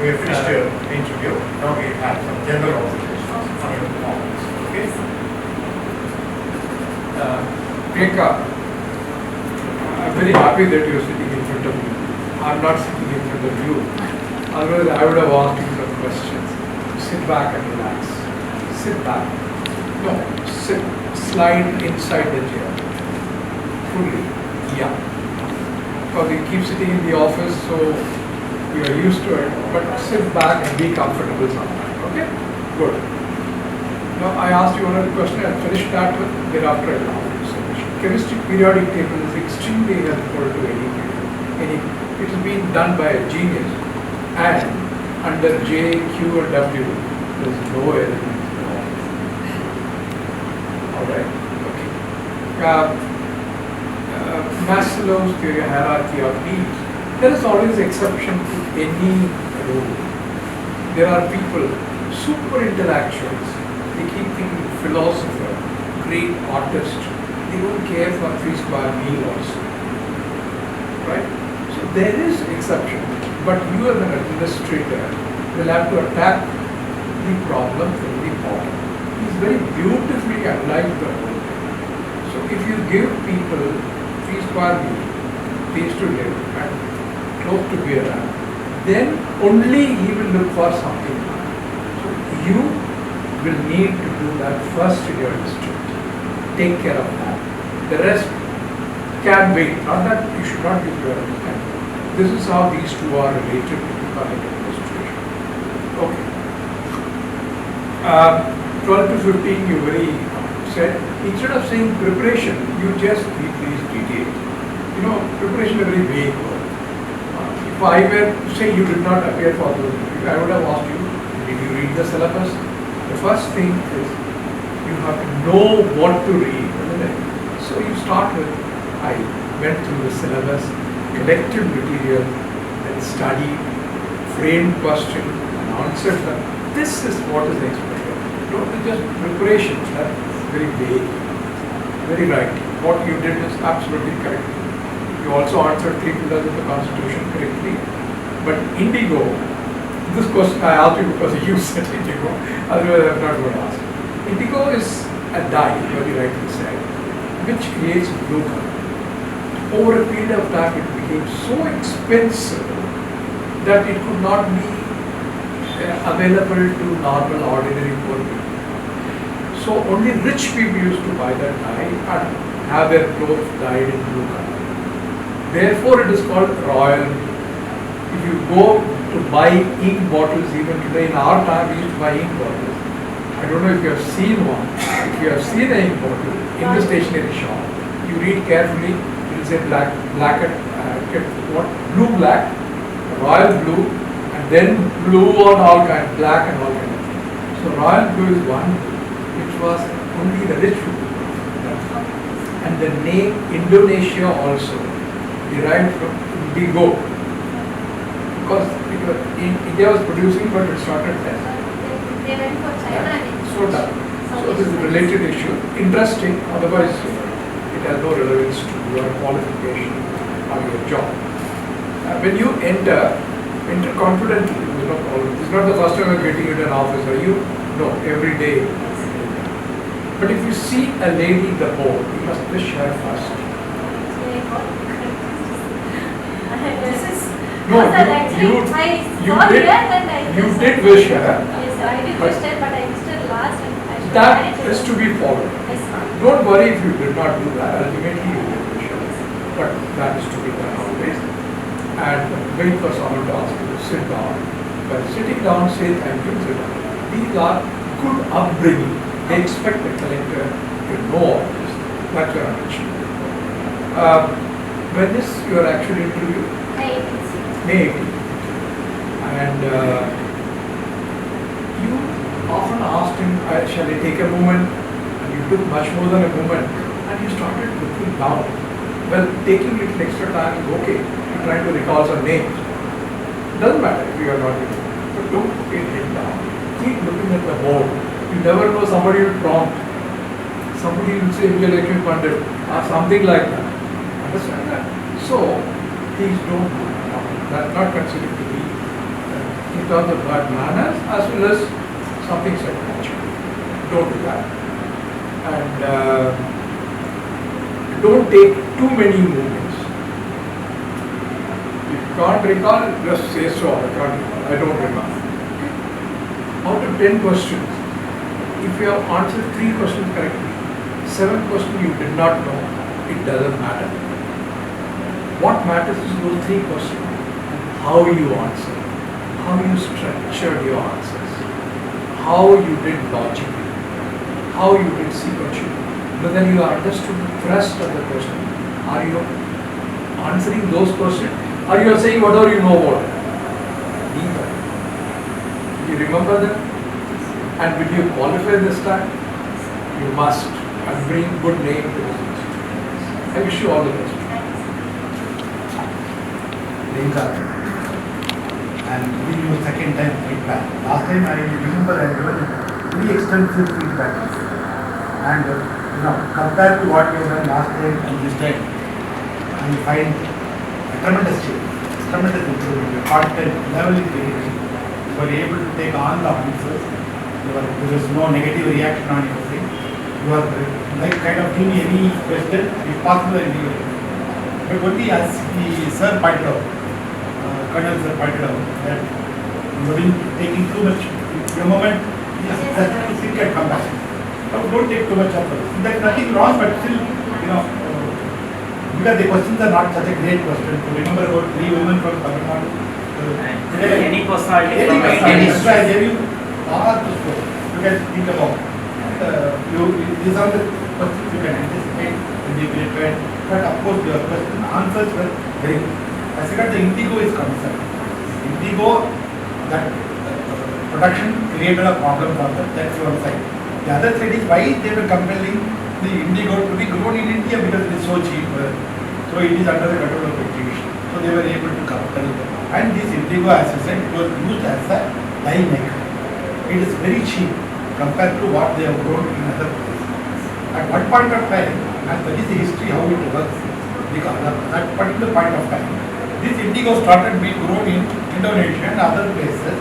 We have finished the interview. Now we have some general observations on your performance. Okay? Priyanka, I'm very happy that you're sitting in front of me. I'm not sitting in front of you. Otherwise, I would have asked you some questions. Sit back and relax. Sit back. No, sit. Slide inside the chair. Fully. Yeah. Because we keep sitting in the office, so we are used to it. But sit back and be comfortable sometimes. Okay? Good. Now, I asked you another question. I'll finish that with thereafter I'll ask you some question. Chemistry periodic table is extremely helpful to any. It has been done by a genius, and under J, Q, and W, there is no element wrong. All right. Okay. Maslow's theory, hierarchy of needs. There is always exception to any rule. There are people, super intellectuals. They keep thinking philosopher, great artist. They don't care for 3 square meal also. Right? So there is exception. But you as an administrator will have to attack the problem from the bottom. He's very beautifully analyzed the whole thing. So if you give people 3 square meal, place to live and close to beer, then only he will look for something. So you will need to do that first in your district. Take care of that. The rest can wait. Not that you should not give your understanding. This is how these two are related to the public administration. Okay. 12 to 15, you very said, instead of saying preparation, you just keep these details. You know, preparation is a very vague word. If I were to say you did not appear for those interviews, I would have asked you, did you read the syllabus? The first thing is you have to know what to read, isn't it? So you start with, I went through the syllabus, collected material, then studied, framed question, and answered them. This is what is expected. Don't be just preparation, that's very vague, very right. What you did is absolutely correct. You also answered 3 pillars of the Constitution correctly. But indigo, this question I asked you because you said indigo, otherwise I'm not going to ask. Indigo is a dye, very rightly said, which creates blue color. Over a period of time, it became so expensive that it could not be available to normal, ordinary poor people. So only rich people used to buy that dye and have their clothes dyed in blue color. Therefore, it is called royal blue. If you go to buy ink bottles, even today in our time, we used to buy ink bottles. I don't know if you have seen one. If you have seen an ink bottle in the stationery shop, you read carefully. Say black, what? Blue, black, royal blue, and then blue on all kinds, black and all kinds. So royal blue is one which was only the rich people. And the name Indonesia also derived from indigo, because India was producing, but it started there. They went for China. So this is a related issue. Interesting, otherwise it has no relevance to your qualification or your job. When you enter confidently, this is not the first time you're getting into an office, are you? No, every day. But if you see a lady in the board, you must wish her first. This is No, you did wish her. Yes, I did wish her, but I missed her last. That is to be followed. Yes. Don't worry if you did not do that. Ultimately, you will wish her. But that is to be done always. And wait for someone to ask you to sit down. But sitting down, say thank you, sit down. These are good upbringing. They expect the collector to know all this. That's your ambition. When is your actual interview? May 18th. And you often asked him, shall I take a moment? And you took much more than a moment. And you started looking down. Well, taking little extra time is okay. You're trying to recall some names. It doesn't matter if you are not able. But don't put your head down. Keep looking at the board. You never know, somebody will prompt. Somebody will say Vijayalakshmi Pandit or something like that. Understand that? So, please don't, that's not considered to be in terms of bad manners as well as something psychological. Don't do that. And don't take too many movements. If you can't recall, just say so. I can't recall. I don't remember. Out of 10 questions, if you have answered 3 questions correctly, 7th question you did not know, it doesn't matter. What matters is those 3 questions. How you answer, how you structured your answers, how you did logically, how you did sequentially. Whether you understood the thrust of the question, are you answering those questions, or you are saying whatever you know about it? Neither. You remember that? And will you qualify this time? You must, and bring good name to this institution. I wish you all the best. Priyanka, and giving you second time feedback. Last time I remember I given very extensive feedback, and compared to what we have done last time and this time, I find a tremendous change, tremendous improvement. The content level is very good. You were able to take on the answers. There is no negative reaction on your thing. You are like kind of giving any question, if possible, and give it. But only as the sir pointed out, Colonel sir pointed out that you have been taking too much. The moment just to think and come back. Don't take too much of it. There's nothing wrong, but still, because the questions are not such a great question. To remember about 3 women from Tamil Nadu. Any personality Any from personality. any So I gave you all the scope. You can think about. These are the questions you can anticipate when you prepare. But of course, your question answers were very good. As regard the indigo is concerned, indigo, that production created a problem for them. That's one side. The other side is why they were compelling the indigo to be grown in India, because it is so cheap. So it is under the control of British. So they were able to compel. And this indigo, as I said, it was used as a dye maker. It is very cheap compared to what they have grown in other places. At one point of time, and that is the history how it works, because at that particular point of time, this indigo started being grown in Indonesia and other places,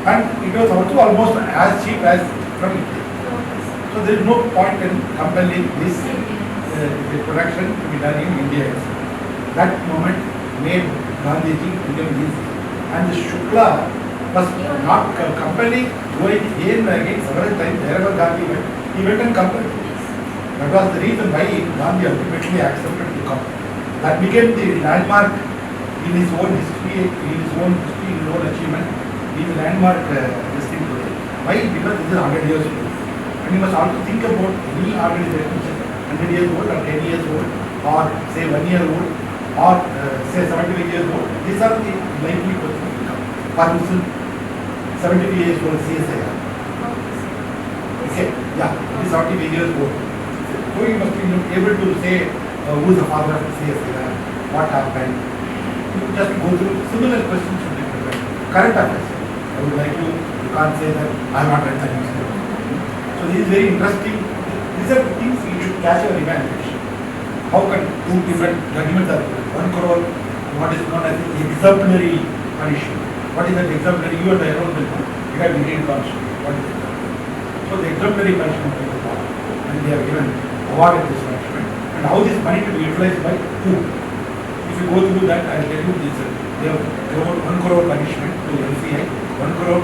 and it was also almost as cheap as from India. So there is no point in compelling this the production to be done in India. That moment made Gandhiji become easy, and the Shukla was not compelling, going again and again several times. Wherever Gandhi went, he went and compelled. That was the reason why Gandhi ultimately accepted to come. That became the landmark in his own history, in his own achievement, in the landmark this thing today. Why? Because this is 100 years old. And you must also think about any organization which is 100 years old or 10 years old, or say 1 year old, or say 75 years old. These are the likely questions to come. For instance, 75 years old CSIR. Okay, yeah, it is 75 years old. So you must be able to say who is the father of CSIR, what happened. You just go through similar questions should be prepared. Current affairs. I would like you can't say that I have not read the newspaper. So this is very interesting. These are things you should catch your evaluation. How can 2 different judgments are 1 crore, what is known as exemplary punishment. What is that exemplary? You and I don't know. You have Indian constitution. What is it? So the exemplary punishment is the law. And they have given awarded this punishment. And how this money to be utilized by who? If you go through that, I will tell you this. They have given 1 crore punishment to NCI, 1 crore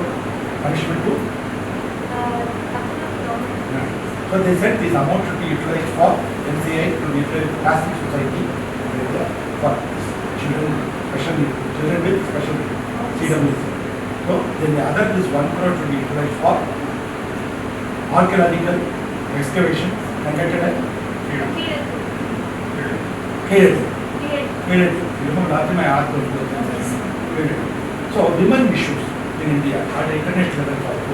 punishment to. So they said this amount should be utilized for NCI to be utilized for plastic society for children, children with special CWs. So then the other is 1 crore should be utilized for archaeological excavation and get it Creative. You remember last time I asked those questions. Creative. So women issues in India at the international level also.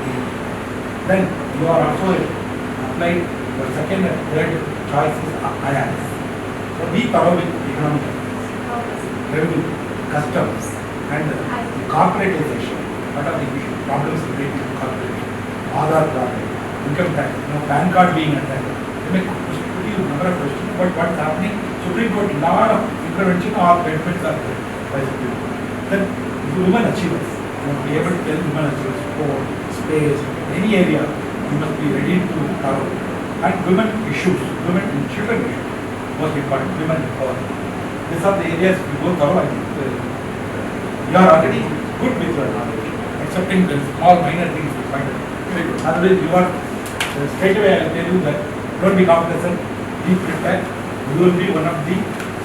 Then you are also applied your second and third choice is IRS. So be thorough with economic revenue, customs, and corporatization. What are the problems related to corporation? Aadhaar card, income tax, PAN card being attacked. They may put you a number of questions, but what's happening? Supreme Court, lot of intervention or benefits are there by Supreme Court. Then women achievers, must be able to tell women as well, sport, space, any area, you must be ready to cover. And women issues, women and children issues, most important, women empowerment. These are the areas we go thorough. I think you are already good with your knowledge, accepting the small minor things you find it. Very good. Otherwise, you are straight away. I will tell you that don't be complacent, be prepared. You will be one of the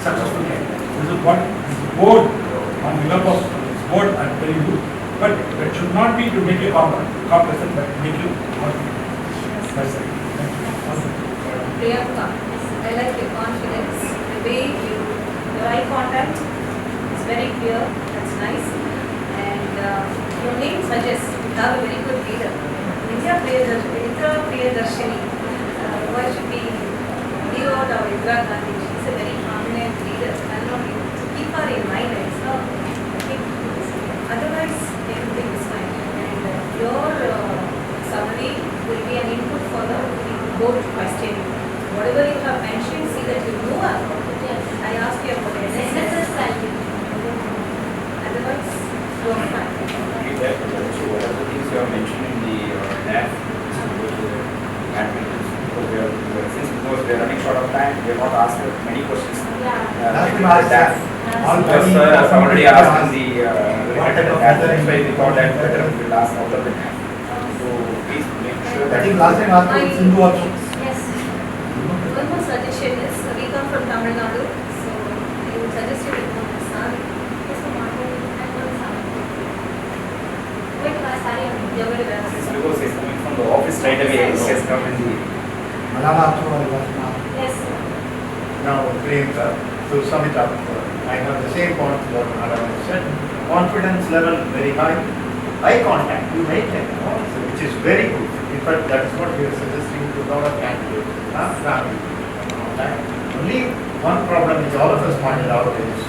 successful candidates. This is what this board on behalf of this board I am telling you. But that should not be to make you complacent, but make you confident. That's it. Thank you. Priyanka, I like your confidence, the way your eye contact is very clear, that's nice. And your name suggests you have a very good leader. India Priyadarshini, why should be hero of Indira Gandhi? She is a very prominent leader. And not to keep her in mind, so I think otherwise everything is fine. And your summary will be an input for the board questioning. Whatever you have mentioned, see that you know about it. Yes. I asked you about it. Otherwise, you are fine. So what are the things you have mentioned in the NAF, since we are running short of time, we have not asked many questions. Because I've already asked in the that's why we thought that better we will ask out of the NAF. So please make sure that. I think last time I asked Sindhu also. Yes. One more suggestion is, we come from Tamil Nadu, so I would suggest you to become a sari. Yes, ma'am. I'm going to sari. Wait, my sari. You're going to wear It's a because he's coming from the office right away. He has come in the. Yes. Now, Priyanka, to sum it up, I have the same point what Madam said. Confidence level very high. Eye contact, you maintain, which is very good. In fact, that is what we are suggesting to our candidates, family. Contact. Only one problem which all of us pointed out is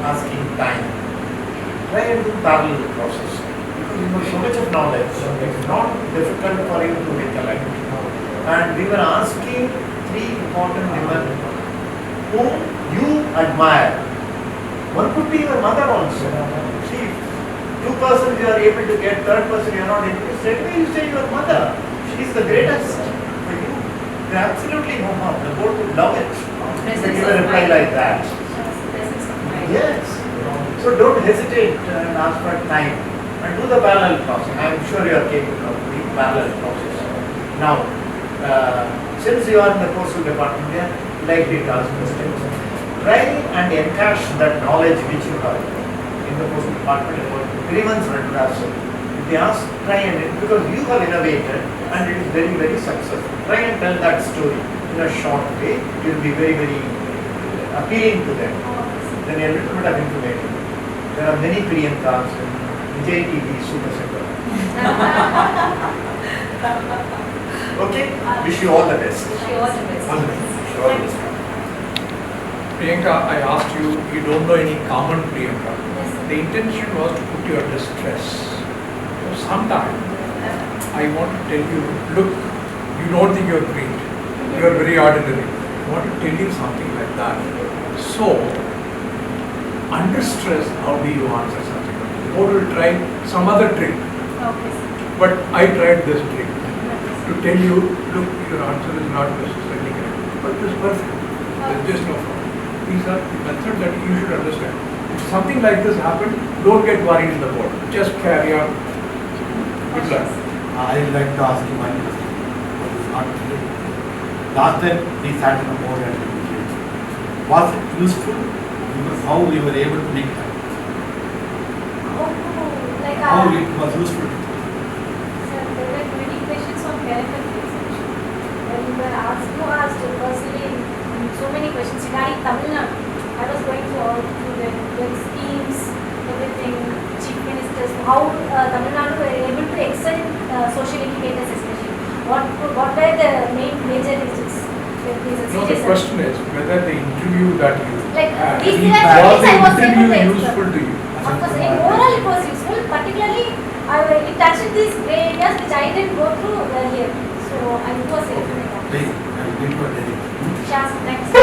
asking time. Try and do parallel process. Because you know so much of knowledge, so it's not difficult for you to recollect. And we were asking three important women whom you admire. One could be your mother also. See, two persons you are able to get, third person you are not able to. Straight away you say your mother. She is the greatest for you. There absolutely no harm. The board would love it. To give a reply like that. Yes. So don't hesitate and ask for time. And do the parallel process. I am sure you are capable of doing parallel process. Now, since you are in the postal department, they are likely to ask questions. Try and encash that knowledge which you have in the postal department about grievance redressal. If they ask, try and, because you have innovated and it is very, very successful. Try and tell that story in a short way. It will be very, very appealing to them. Then a little bit of information. There are many Priyankas in Vijay TV Super Center. Okay, wish you all the best. Wish you all the best. All the best. Wish you all the best. Priyanka, I asked you, you don't know any common Priyanka. Yes. The intention was to put you under stress. Sometime I want to tell you, look, you don't think you're great. You are very ordinary. I want to tell you something like that. So, under stress, how do you answer something? The board will try some other trick. Okay. But I tried this trick to tell you, look, your answer is not necessarily correct, but it's perfect. There's just no problem. These are the methods that you should understand. If something like this happened, don't get worried in the board. Just carry on. Good luck. I would like to ask you one question. What is not clear. Last time we sat in the board and was it useful? Because how we were able to make that? Like How it was useful? sir, there were many questions on character research. When you were asked, personally so many questions regarding Tamil Nadu. I was going through all through the schemes, everything, chief ministers, how Tamil Nadu were able to excel in social indicators especially. What were the major reasons? No, the question is whether the interview that you Like, had, these was are things I was the able to interview explore. useful to you? Of course, in overall it was useful, particularly it touched these areas which I didn't go through earlier. So I was able to make that. Very, I will give you a very Shaz, next.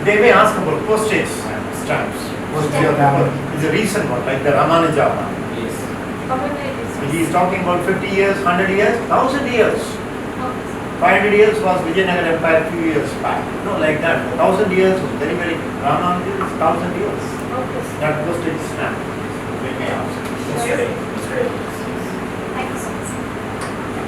They may ask about postage stamps. Postage stamp. is a recent one, like the Ramanuja one. Yes. How many years? He is talking about 50 years, 100 years, 1000 years. Okay, sir. 500 years was Vijayanagar Empire few years back. No, like that. 1000 years was very, very, Rama is 1000 years. Okay, sir. That postage stamp.